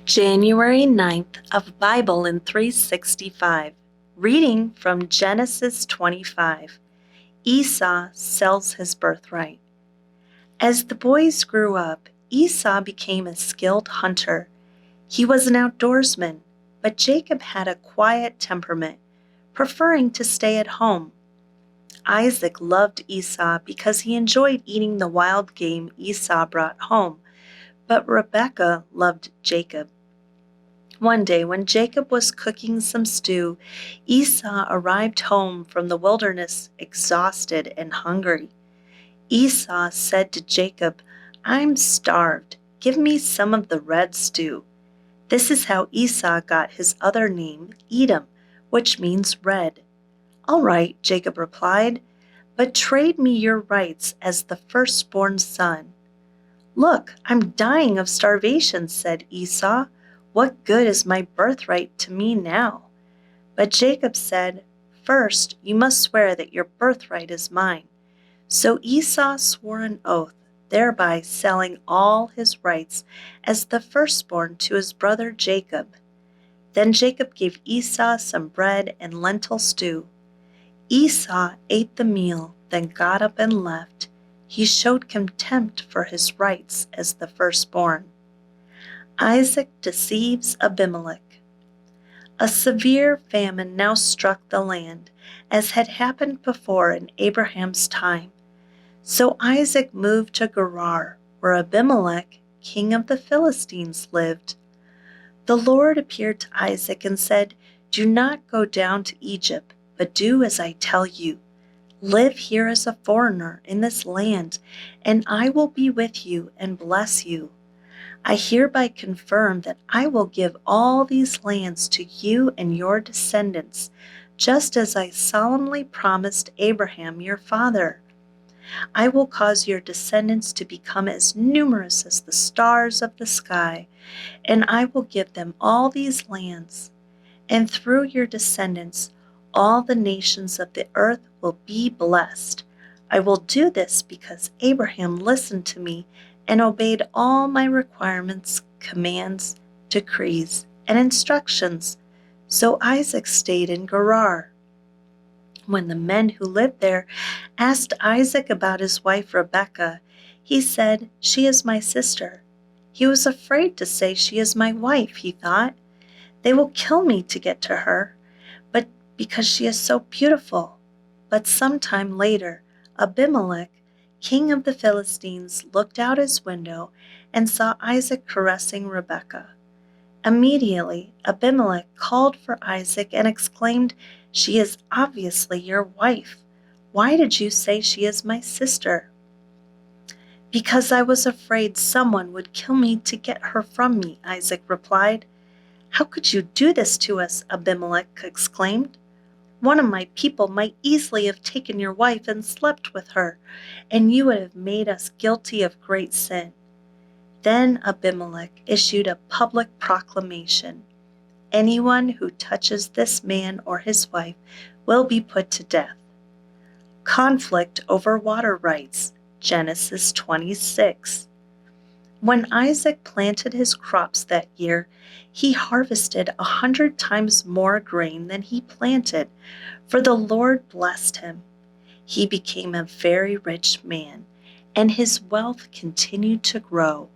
January 9th of Bible in 365. Reading from Genesis 25. Esau sells his birthright. As the boys grew up, Esau became a skilled hunter. He was an outdoorsman, but Jacob had a quiet temperament, preferring to stay at home. Isaac loved Esau because he enjoyed eating the wild game Esau brought home, but Rebekah loved Jacob. One day, when Jacob was cooking some stew, Esau arrived home from the wilderness exhausted and hungry. Esau said to Jacob, "I'm starved. Give me some of the red stew." This is how Esau got his other name, Edom, which means red. "All right," Jacob replied, "but trade me your rights as the firstborn son." "Look, I'm dying of starvation," said Esau. "What good is my birthright to me now?" But Jacob said, "First, you must swear that your birthright is mine." So Esau swore an oath, thereby selling all his rights as the firstborn to his brother Jacob. Then Jacob gave Esau some bread and lentil stew. Esau ate the meal, then got up and left. He showed contempt for his rights as the firstborn. Isaac deceives Abimelech. A severe famine now struck the land, as had happened before in Abraham's time. So Isaac moved to Gerar, where Abimelech, king of the Philistines, lived. The Lord appeared to Isaac and said, "Do not go down to Egypt, but do as I tell you. Live here as a foreigner in this land, and I will be with you and bless you. I hereby confirm that I will give all these lands to you and your descendants, just as I solemnly promised Abraham your father. I will cause your descendants to become as numerous as the stars of the sky, and I will give them all these lands. And through your descendants, all the nations of the earth will be blessed. I will do this because Abraham listened to me and obeyed all my requirements, commands, decrees, and instructions." So Isaac stayed in Gerar. When the men who lived there asked Isaac about his wife Rebekah, he said, "She is my sister." He was afraid to say, "She is my wife," he thought. "They will kill me to get to her, but because she is so beautiful." But some time later, Abimelech, king of the Philistines, looked out his window and saw Isaac caressing Rebekah. Immediately, Abimelech called for Isaac and exclaimed, "She is obviously your wife. Why did you say she is my sister?" "Because I was afraid someone would kill me to get her from me," Isaac replied. "How could you do this to us?" Abimelech exclaimed. "One of my people might easily have taken your wife and slept with her, and you would have made us guilty of great sin." Then Abimelech issued a public proclamation: "Anyone who touches this man or his wife will be put to death." Conflict over water rights, Genesis 26. When Isaac planted his crops that year, he harvested 100 times more grain than he planted, for the Lord blessed him. He became a very rich man, and his wealth continued to grow.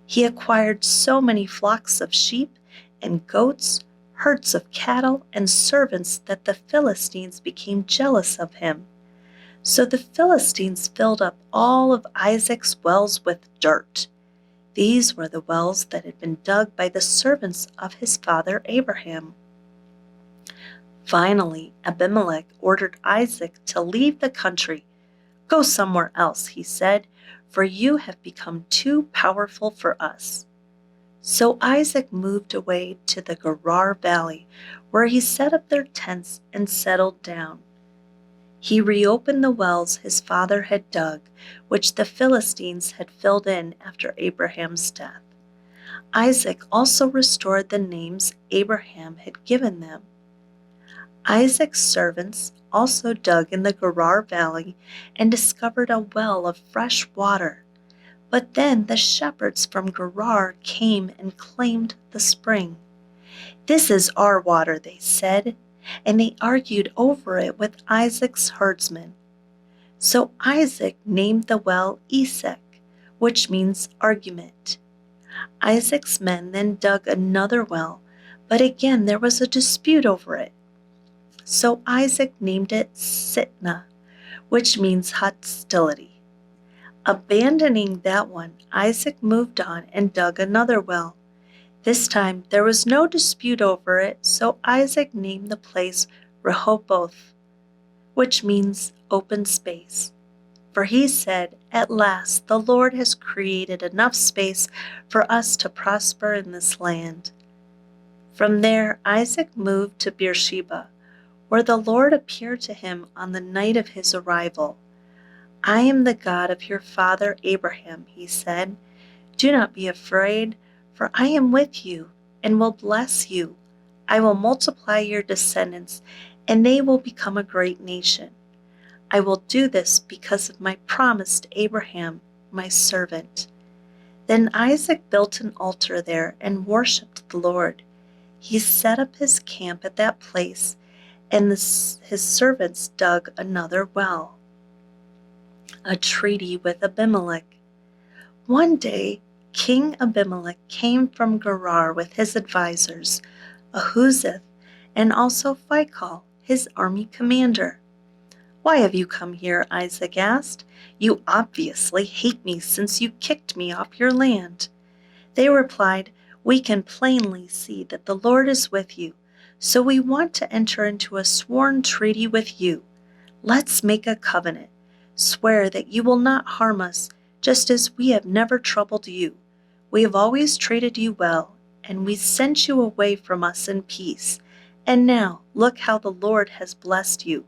He acquired so many flocks of sheep and goats, herds of cattle, and servants that the Philistines became jealous of him. So the Philistines filled up all of Isaac's wells with dirt. These were the wells that had been dug by the servants of his father Abraham. Finally, Abimelech ordered Isaac to leave the country. "Go somewhere else," he said, "for you have become too powerful for us." So Isaac moved away to the Gerar Valley, where he set up their tents and settled down. He reopened the wells his father had dug, which the Philistines had filled in after Abraham's death. Isaac also restored the names Abraham had given them. Isaac's servants also dug in the Gerar Valley and discovered a well of fresh water. But then the shepherds from Gerar came and claimed the spring. "This is our water," they said, and they argued over it with Isaac's herdsmen. So Isaac named the well Esek, which means argument. Isaac's men then dug another well, but again there was a dispute over it. So Isaac named it Sitnah, which means hostility. Abandoning that one, Isaac moved on and dug another well. This time there was no dispute over it, so Isaac named the place Rehoboth, which means open space. For he said, "At last the Lord has created enough space for us to prosper in this land." From there Isaac moved to Beersheba, where the Lord appeared to him on the night of his arrival. "I am the God of your father Abraham," he said. "Do not be afraid, for I am with you and will bless you. I will multiply your descendants, and they will become a great nation. I will do this because of my promise to Abraham, my servant." Then Isaac built an altar there and worshipped the Lord. He set up his camp at that place, and his servants dug another well. A treaty with Abimelech. One day, King Abimelech came from Gerar with his advisors, Ahuzeth, and also Phicol, his army commander. "Why have you come here?" Isaac asked. "You obviously hate me since you kicked me off your land." They replied, "We can plainly see that the Lord is with you, so we want to enter into a sworn treaty with you. Let's make a covenant. Swear that you will not harm us, just as we have never troubled you. We have always treated you well, and we sent you away from us in peace. And now look how the Lord has blessed you."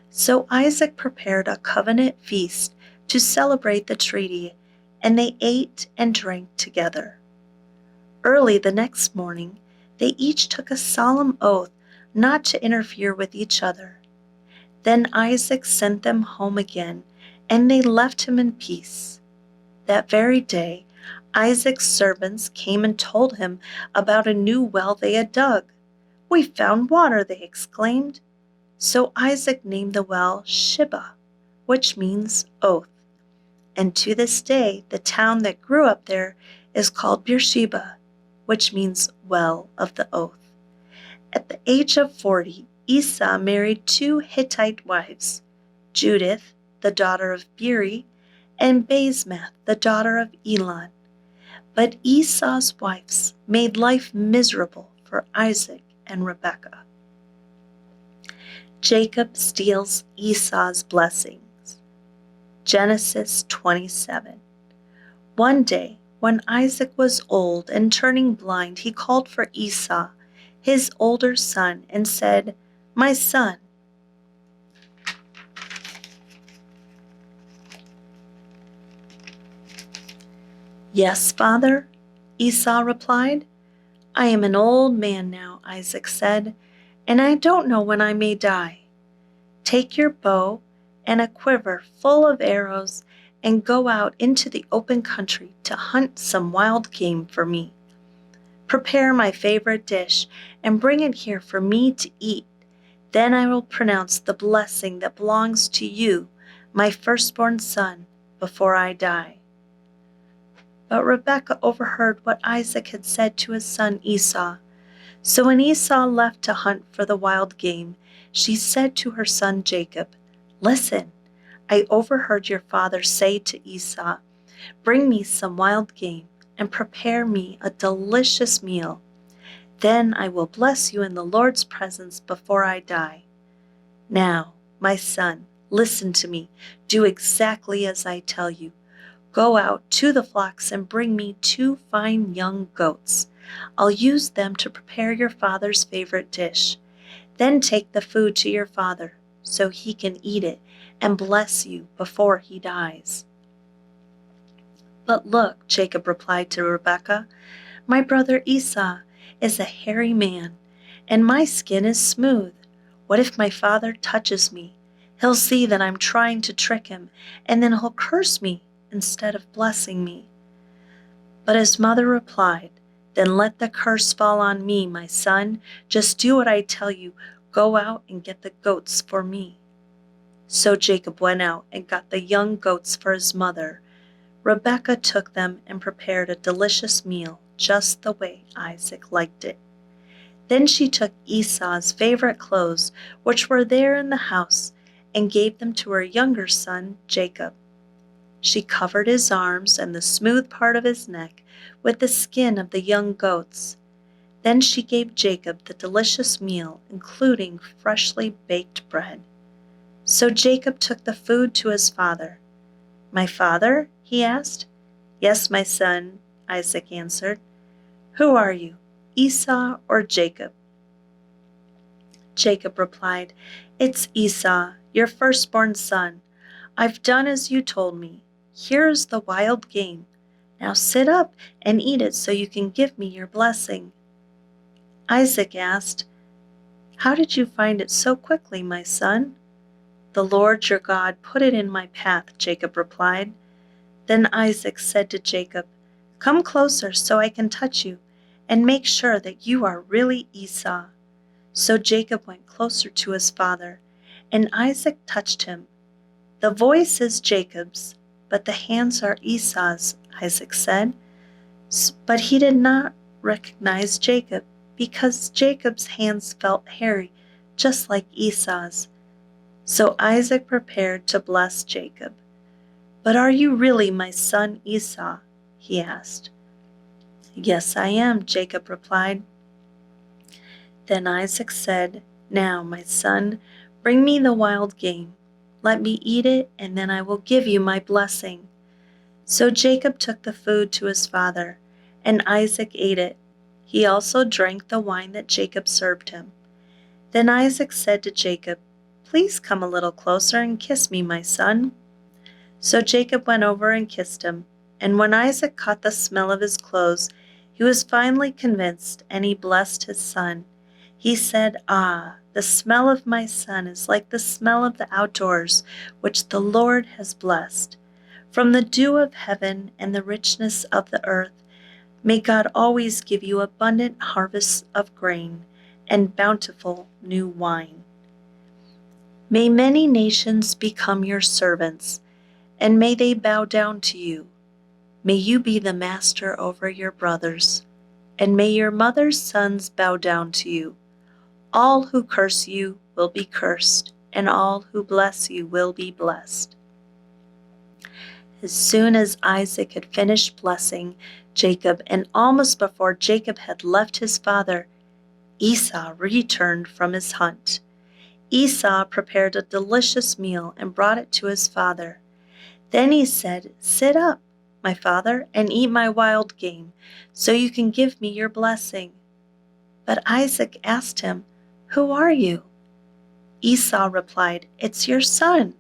So Isaac prepared a covenant feast to celebrate the treaty, and they ate and drank together. Early the next morning, they each took a solemn oath not to interfere with each other. Then Isaac sent them home again, and they left him in peace. That very day, Isaac's servants came and told him about a new well they had dug. "We found water," they exclaimed. So Isaac named the well Shibah, which means oath. And to this day, the town that grew up there is called Beersheba, which means well of the oath. At the age of 40, Esau married 2 Hittite wives, Judith, the daughter of Beeri, and Basemath, the daughter of Elon. But Esau's wives made life miserable for Isaac and Rebekah. Jacob steals Esau's blessings. Genesis 27. One day, when Isaac was old and turning blind, he called for Esau, his older son, and said, "My son." "Yes, father," Esau replied. "I am an old man now," Isaac said, "and I don't know when I may die. Take your bow and a quiver full of arrows and go out into the open country to hunt some wild game for me. Prepare my favorite dish and bring it here for me to eat. Then I will pronounce the blessing that belongs to you, my firstborn son, before I die." But Rebekah overheard what Isaac had said to his son Esau. So when Esau left to hunt for the wild game, she said to her son Jacob, "Listen, I overheard your father say to Esau, 'Bring me some wild game and prepare me a delicious meal. Then I will bless you in the Lord's presence before I die. Now, my son, listen to me. Do exactly as I tell you. Go out to the flocks and bring me 2 fine young goats. I'll use them to prepare your father's favorite dish. Then take the food to your father so he can eat it and bless you before he dies." "But look," Jacob replied to Rebekah, "my brother Esau is a hairy man, and my skin is smooth. What if my father touches me? He'll see that I'm trying to trick him, and then he'll curse me instead of blessing me?" But his mother replied, "Then let the curse fall on me, my son. Just do what I tell you. Go out and get the goats for me." So Jacob went out and got the young goats for his mother. Rebekah took them and prepared a delicious meal, just the way Isaac liked it. Then she took Esau's favorite clothes, which were there in the house, and gave them to her younger son, Jacob. She covered his arms and the smooth part of his neck with the skin of the young goats. Then she gave Jacob the delicious meal, including freshly baked bread. So Jacob took the food to his father. "My father?" he asked. "Yes, my son," Isaac answered. "Who are you, Esau or Jacob?" Jacob replied, "It's Esau, your firstborn son. I've done as you told me. Here is the wild game. Now sit up and eat it so you can give me your blessing." Isaac asked, "How did you find it so quickly, my son?" "The Lord your God put it in my path," Jacob replied. Then Isaac said to Jacob, "Come closer so I can touch you and make sure that you are really Esau." So Jacob went closer to his father, and Isaac touched him. "The voice is Jacob's, but the hands are Esau's," Isaac said. But he did not recognize Jacob, because Jacob's hands felt hairy, just like Esau's. So Isaac prepared to bless Jacob. "But are you really my son Esau?" he asked. "Yes, I am," Jacob replied. Then Isaac said, "Now, my son, bring me the wild game. Let me eat it, and then I will give you my blessing." So Jacob took the food to his father, and Isaac ate it. He also drank the wine that Jacob served him. Then Isaac said to Jacob, "Please come a little closer and kiss me, my son." So Jacob went over and kissed him, and when Isaac caught the smell of his clothes, he was finally convinced, and he blessed his son. He said, "Ah, the smell of my son is like the smell of the outdoors, which the Lord has blessed. From the dew of heaven and the richness of the earth, may God always give you abundant harvests of grain and bountiful new wine. May many nations become your servants, and may they bow down to you. May you be the master over your brothers, and may your mother's sons bow down to you. All who curse you will be cursed, and all who bless you will be blessed." As soon as Isaac had finished blessing Jacob, and almost before Jacob had left his father, Esau returned from his hunt. Esau prepared a delicious meal and brought it to his father. Then he said, "Sit up, my father, and eat my wild game, so you can give me your blessing." But Isaac asked him, "Who are you?" Esau replied, "It's your son,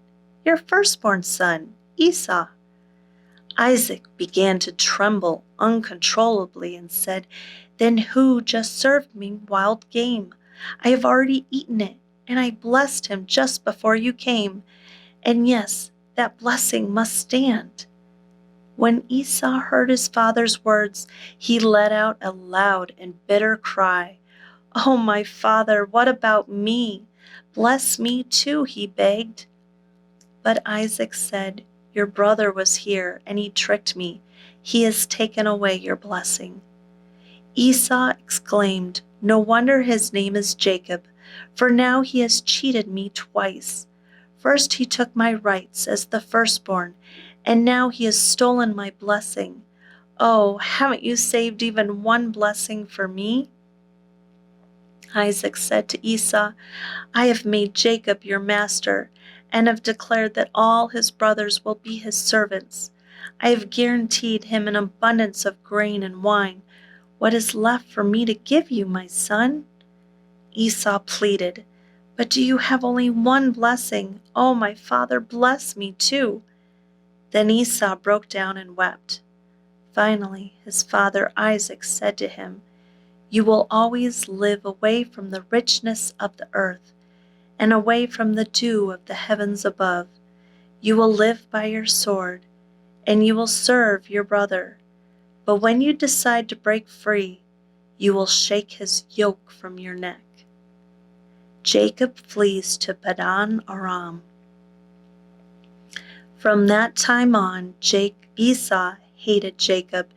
your firstborn son, Esau." Isaac began to tremble uncontrollably and said, "Then who just served me wild game? I have already eaten it, and I blessed him just before you came. And yes, that blessing must stand." When Esau heard his father's words, he let out a loud and bitter cry. "Oh, my father, what about me? Bless me too," he begged. But Isaac said, "Your brother was here, and he tricked me. He has taken away your blessing." Esau exclaimed, "No wonder his name is Jacob, for now he has cheated me twice. First he took my rights as the firstborn, and now he has stolen my blessing. Oh, haven't you saved even one blessing for me?" Isaac said to Esau, "I have made Jacob your master, and have declared that all his brothers will be his servants. I have guaranteed him an abundance of grain and wine. What is left for me to give you, my son?" Esau pleaded, "But do you have only one blessing? Oh, my father, bless me too." Then Esau broke down and wept. Finally, his father Isaac said to him, "You will always live away from the richness of the earth, and away from the dew of the heavens above. You will live by your sword, and you will serve your brother. But when you decide to break free, you will shake his yoke from your neck. Jacob flees to Padan Aram. From that time on, Esau hated Jacob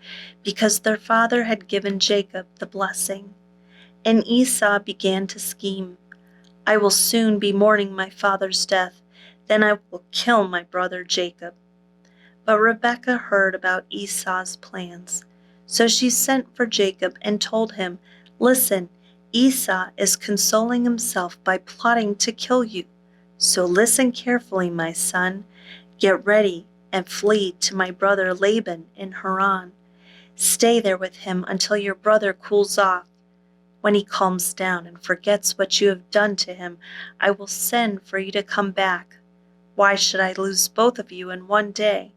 because their father had given Jacob the blessing. And Esau began to scheme, I will soon be mourning my father's death, then I will kill my brother Jacob. But Rebekah heard about Esau's plans. So she sent for Jacob and told him, Listen, Esau is consoling himself by plotting to kill you. So listen carefully, my son. Get ready and flee to my brother Laban in Haran. Stay there with him until your brother cools off. When he calms down and forgets what you have done to him, I will send for you to come back. Why should I lose both of you in one day?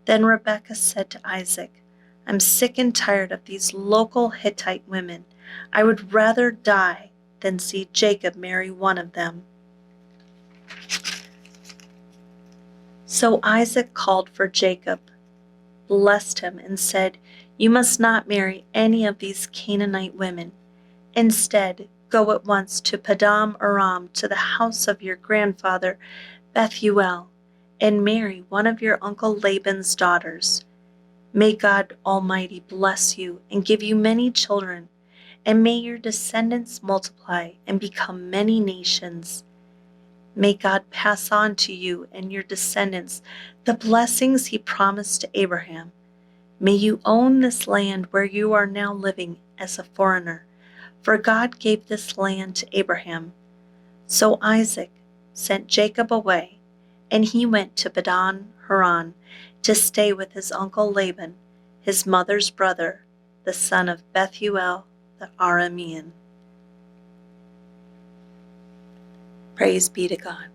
Then Rebekah said to Isaac, I'm sick and tired of these local Hittite women. I would rather die than see Jacob marry one of them. So Isaac called for Jacob, blessed him, and said, You must not marry any of these Canaanite women. Instead, go at once to Padan Aram, to the house of your grandfather Bethuel, and marry one of your uncle Laban's daughters. May God Almighty bless you and give you many children, and may your descendants multiply and become many nations. May God pass on to you and your descendants the blessings he promised to Abraham. May you own this land where you are now living as a foreigner, for God gave this land to Abraham. So Isaac sent Jacob away, and he went to Padan Haran to stay with his uncle Laban, his mother's brother, the son of Bethuel the Aramean. Praise be to God.